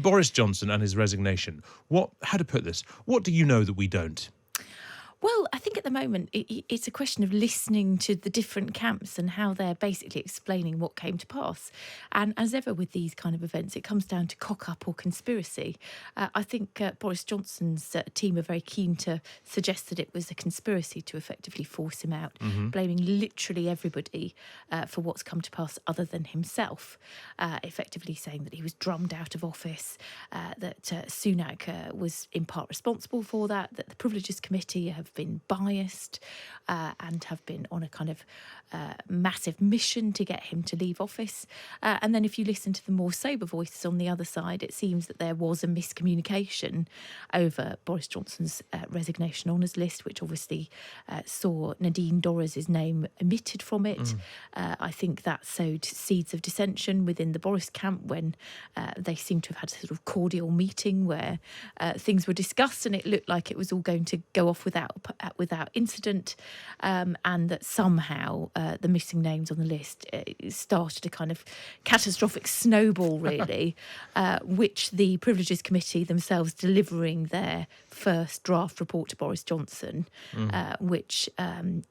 Boris Johnson and his resignation. How to put this? What do you know that we don't? Well, I think at the moment it's a question of listening to the different camps and how they're basically explaining what came to pass. And as ever with these kind of events, it comes down to cock up or conspiracy. I think Boris Johnson's team are very keen to suggest that it was a conspiracy to effectively force him out, blaming literally everybody for what's come to pass other than himself, effectively saying that he was drummed out of office, that Sunak was in part responsible for that the Privileges Committee have been biased and have been on a kind of massive mission to get him to leave office. And then if you listen to the more sober voices on the other side, it seems that there was a miscommunication over Boris Johnson's resignation honours list, which obviously saw Nadine Dorries' name omitted from it. I think that sowed seeds of dissension within the Boris camp when they seem to have had a sort of cordial meeting where things were discussed and it looked like it was all going to go off without incident, and that somehow the missing names on the list started a kind of catastrophic snowball, really, which the Privileges Committee themselves delivering their first draft report to Boris Johnson, which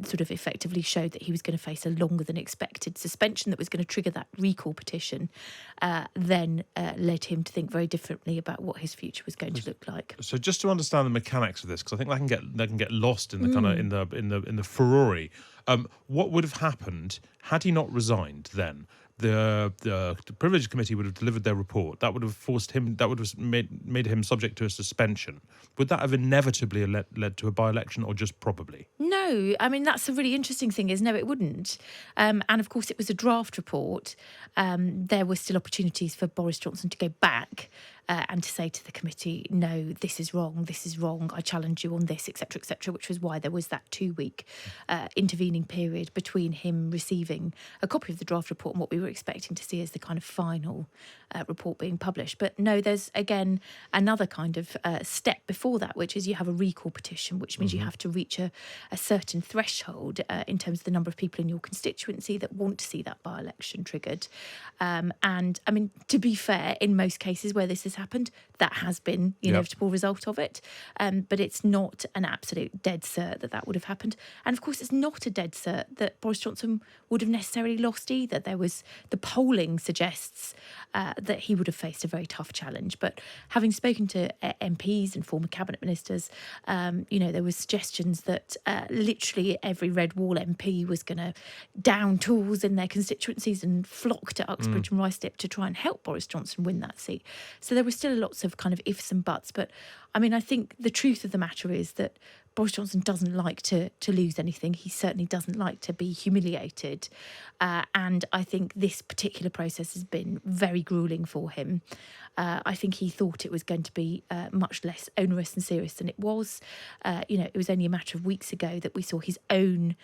sort of effectively showed that he was going to face a longer than expected suspension that was going to trigger that recall petition, then led him to think very differently about what his future was going to look like. So just to understand the mechanics of this, because I think they can get lost in the kind of in the furore. What would have happened had he not resigned then? The Privilege Committee would have delivered their report. That would have forced him. That would have made him subject to a suspension. Would that have inevitably led to a by-election, or just probably? No, I mean that's a really interesting thing. Is no, it wouldn't. And of course, it was a draft report. There were still opportunities for Boris Johnson to go back and to say to the committee, no, this is wrong, I challenge you on this, etc., which was why there was that 2-week intervening period between him receiving a copy of the draft report and what we were expecting to see as the kind of final report being published. But no, there's again another kind of step before that, which is you have a recall petition, which means you have to reach a certain threshold in terms of the number of people in your constituency that want to see that by-election triggered. And I mean, to be fair, in most cases where this has happened, that has been the inevitable result of it. But it's not an absolute dead cert that would have happened. And of course, it's not a dead cert that Boris Johnson would have necessarily lost either. The polling suggests that he would have faced a very tough challenge. But having spoken to MPs and former cabinet ministers, there were suggestions that literally every Red Wall MP was going to down tools in their constituencies and flock to Uxbridge and Ruislip to try and help Boris Johnson win that seat. So there were still lots of kind of ifs and buts. But I mean, I think the truth of the matter is that Boris Johnson doesn't like to lose anything. He certainly doesn't like to be humiliated. And I think this particular process has been very gruelling for him. I think he thought it was going to be much less onerous and serious than it was. It was only a matter of weeks ago that we saw his own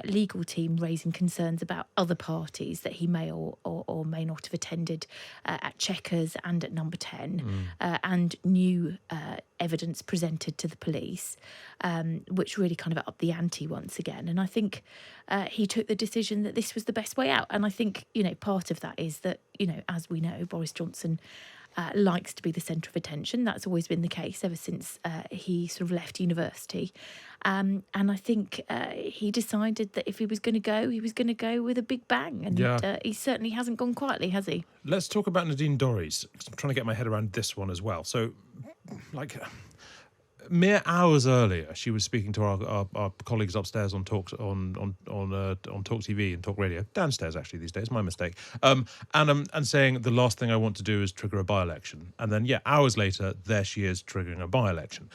legal team raising concerns about other parties that he may or may not have attended at Chequers and at Number 10, and new evidence presented to the police, which really kind of upped the ante once again. And I think he took the decision that this was the best way out. And I think, part of that is that, as we know, Boris Johnson likes to be the centre of attention. That's always been the case ever since he sort of left university. And I think he decided that if he was going to go, he was going to go with a big bang. And he certainly hasn't gone quietly, has he? Let's talk about Nadine Dorries, because I'm trying to get my head around this one as well. So, mere hours earlier, she was speaking to our colleagues upstairs on Talk TV and Talk Radio, downstairs actually these days, my mistake, and saying the last thing I want to do is trigger a by-election. And then, hours later, there she is triggering a by-election.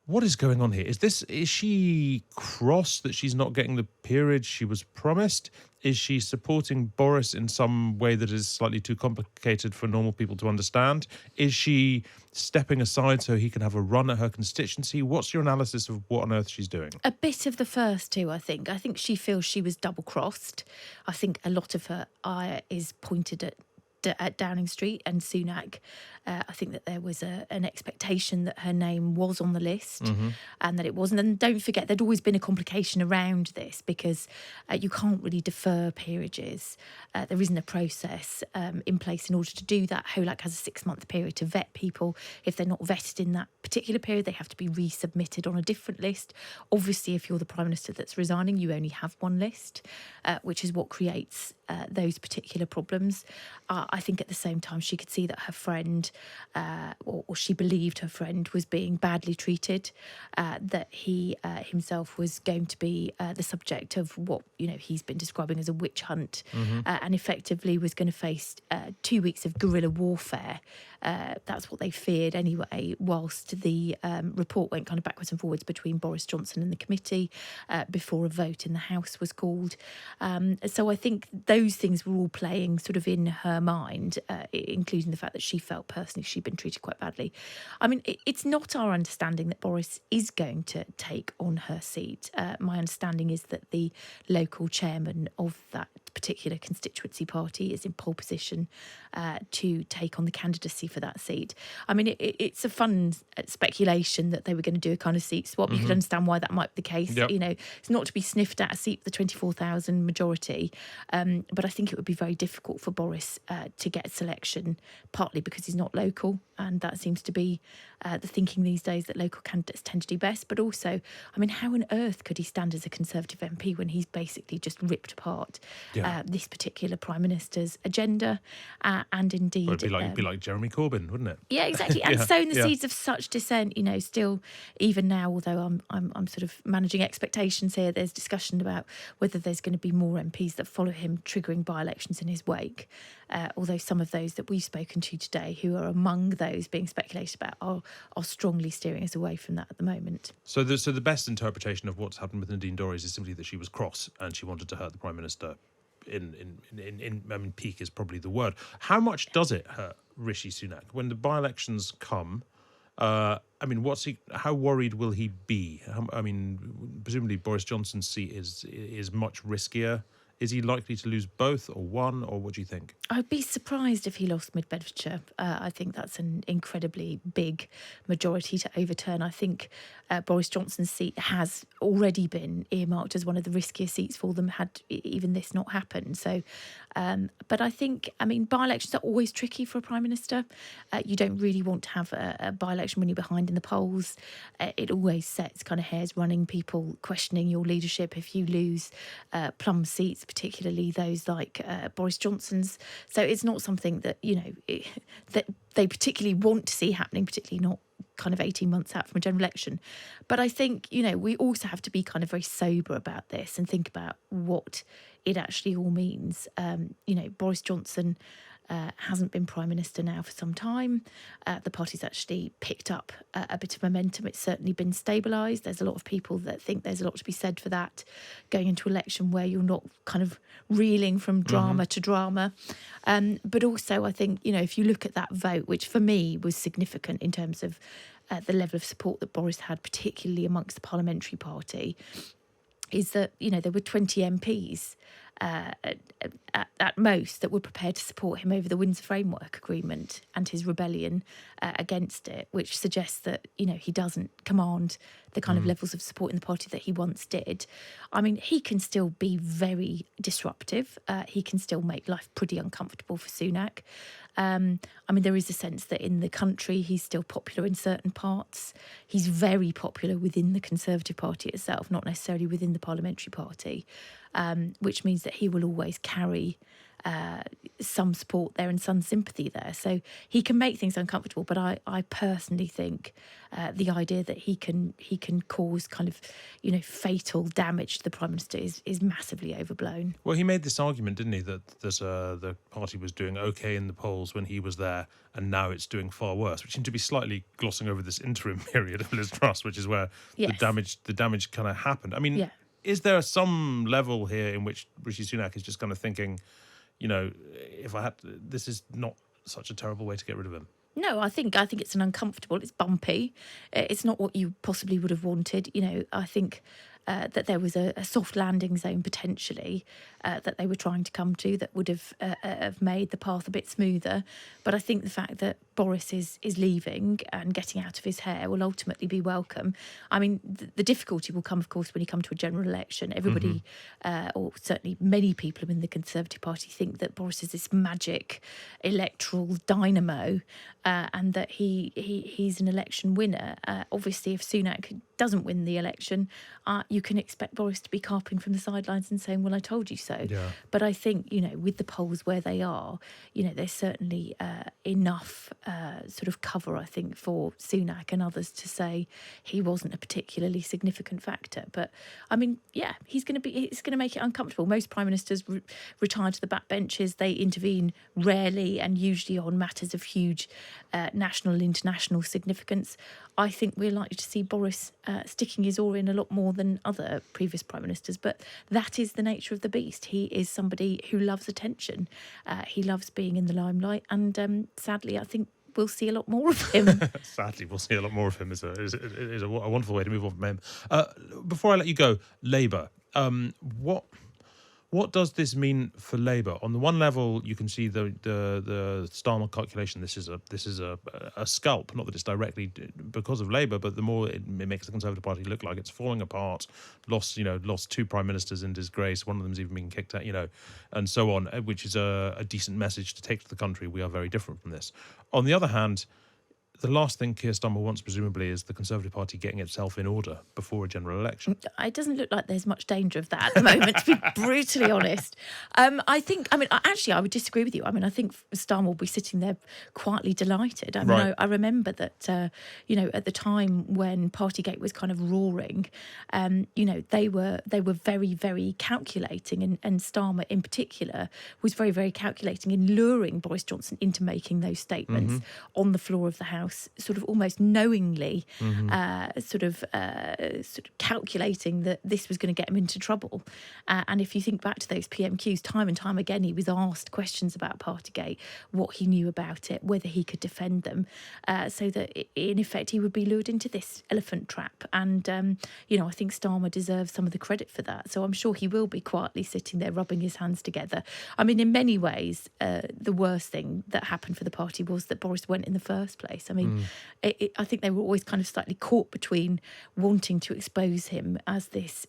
What is going on here? Is she cross that she's not getting the peerage she was promised? Is she supporting Boris in some way that is slightly too complicated for normal people to understand? Is she stepping aside so he can have a run at her constituency? What's your analysis of what on earth she's doing? A bit of the first two, I think. I think she feels she was double-crossed. I think a lot of her ire is pointed at at Downing Street and Sunak. I think that there was an expectation that her name was on the list and that it wasn't. And don't forget, there'd always been a complication around this because you can't really defer peerages. There isn't a process in place in order to do that. HOLAC has a 6-month period to vet people. If they're not vetted in that particular period, they have to be resubmitted on a different list. Obviously, if you're the Prime Minister that's resigning, you only have one list, which is what creates those particular problems. I think at the same time, she could see that her friend, or she believed her friend, was being badly treated, that he himself was going to be the subject of what he's been describing as a witch hunt, and effectively was going to face 2 weeks of guerrilla warfare. That's what they feared anyway, whilst the report went kind of backwards and forwards between Boris Johnson and the committee before a vote in the House was called. So I think those things were all playing sort of in her mind, including the fact that she felt personally she'd been treated quite badly. I mean, it's not our understanding that Boris is going to take on her seat. My understanding is that the local chairman of that particular constituency party is in pole position to take on the candidacy for that seat. I mean, it's a fun speculation that they were going to do a kind of seat swap. You could understand why that might be the case. Yep. It's not to be sniffed at a seat with the 24,000 majority, but I think it would be very difficult for Boris to get selection, partly because he's not local, and that seems to be the thinking these days, that local candidates tend to do best. But also, I mean, how on earth could he stand as a Conservative MP when he's basically just ripped apart this particular Prime Minister's agenda, and indeed... Well, it'd be like Jeremy Corbyn, wouldn't it? Yeah, exactly. And sowing the seeds of such dissent, still, even now, although I'm sort of managing expectations here, there's discussion about whether there's going to be more MPs that follow him, triggering by-elections in his wake. Although some of those that we've spoken to today, who are among those being speculated about, are strongly steering us away from that at the moment. So the best interpretation of what's happened with Nadine Dorries is simply that she was cross and she wanted to hurt the Prime Minister. I mean, peak is probably the word. How much does it hurt Rishi Sunak when the by-elections come? I mean, how worried will he be? I mean, presumably Boris Johnson's seat is much riskier. Is he likely to lose both or one, or what do you think? I'd be surprised if he lost Mid-Bedfordshire. I think that's an incredibly big majority to overturn. I think Boris Johnson's seat has already been earmarked as one of the riskier seats for them had even this not happened. So, but I think, I mean, by-elections are always tricky for a Prime Minister. You don't really want to have a by-election when you're behind in the polls. It always sets kind of hairs running, people questioning your leadership if you lose plum seats, particularly those like Boris Johnson's. So it's not something that, that they particularly want to see happening, particularly not kind of 18 months out from a general election. But I think, we also have to be kind of very sober about this and think about what it actually all means. Boris Johnson hasn't been Prime Minister now for some time. The party's actually picked up a bit of momentum. It's certainly been stabilised. There's a lot of people that think there's a lot to be said for that, going into election where you're not kind of reeling from drama to drama. But also, I think, if you look at that vote, which for me was significant in terms of the level of support that Boris had, particularly amongst the parliamentary party, is that, there were 20 MPs at most that were prepared to support him over the Windsor Framework Agreement and his rebellion against it, which suggests that, he doesn't command the kind of levels of support in the party that he once did. I mean, he can still be very disruptive. He can still make life pretty uncomfortable for Sunak. I mean, there is a sense that in the country he's still popular in certain parts. He's very popular within the Conservative Party itself, not necessarily within the parliamentary party, which means that he will always carry some support there and some sympathy there. So he can make things uncomfortable, but I personally think the idea that he can cause kind of, fatal damage to the Prime Minister is massively overblown. Well, he made this argument, didn't he, that the party was doing okay in the polls when he was there, and now it's doing far worse, which seemed to be slightly glossing over this interim period of Liz Truss, which is where the damage kind of happened. I mean, is there some level here in which Rishi Sunak is just kind of thinking, if I had this is not such a terrible way to get rid of him? No, I think it's an uncomfortable, it's bumpy. It's not what you possibly would have wanted. I think that there was a soft landing zone potentially that they were trying to come to that would have made the path a bit smoother. But I think the fact that Boris is leaving and getting out of his hair will ultimately be welcome. I mean, the difficulty will come, of course, when you come to a general election. Everybody, or certainly many people in the Conservative Party, think that Boris is this magic electoral dynamo, and that he's an election winner. Obviously, if Sunak doesn't win the election, you can expect Boris to be carping from the sidelines and saying, well, I told you so. Yeah. But I think, with the polls where they are, there's certainly enough sort of cover, I think, for Sunak and others to say he wasn't a particularly significant factor. But I mean, yeah, it's going to make it uncomfortable. Most prime ministers retire to the backbenches. They intervene rarely and usually on matters of huge national and international significance. I think we're likely to see Boris sticking his oar in a lot more than other previous prime ministers. But that is the nature of the beast. He is somebody who loves attention. He loves being in the limelight. And sadly, I think we'll see a lot more of him. Sadly, we'll see a lot more of him. Is a wonderful way to move on from him. Before I let you go, Labour. What does this mean for Labour? On the one level, you can see the Starmer calculation. This is a scalp. Not that it's directly because of Labour, but the more it makes the Conservative Party look like it's falling apart. Lost two prime ministers in disgrace. One of them's even been kicked out. And so on, which is a decent message to take to the country. We are very different from this. On the other hand, the last thing Keir Starmer wants, presumably, is the Conservative Party getting itself in order before a general election. It doesn't look like there's much danger of that at the moment, to be brutally honest. I would disagree with you. I mean, I think Starmer will be sitting there quietly delighted. I mean, Right. I remember that, at the time when Partygate was kind of roaring, they were very, very calculating, and Starmer in particular was very, very calculating in luring Boris Johnson into making those statements on the floor of the House. Sort of almost knowingly, sort of calculating that this was going to get him into trouble. And if you think back to those PMQs, time and time again, he was asked questions about Partygate, what he knew about it, whether he could defend them, so that in effect he would be lured into this elephant trap. And I think Starmer deserves some of the credit for that. So I'm sure he will be quietly sitting there rubbing his hands together. I mean, in many ways, the worst thing that happened for the party was that Boris went in the first place. I mean, I think they were always kind of slightly caught between wanting to expose him as this,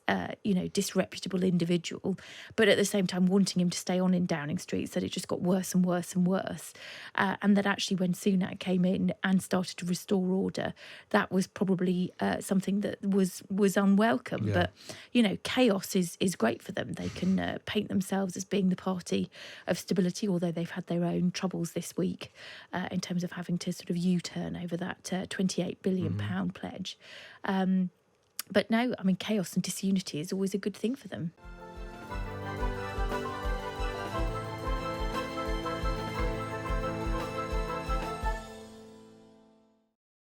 disreputable individual, but at the same time wanting him to stay on in Downing Street, so that it just got worse and worse and worse. And that actually when Sunak came in and started to restore order, that was probably something that was unwelcome. Yeah. But, chaos is great for them. They can paint themselves as being the party of stability, although they've had their own troubles this week in terms of having to sort of U-turn over that £28 billion pledge. But no, I mean, chaos and disunity is always a good thing for them.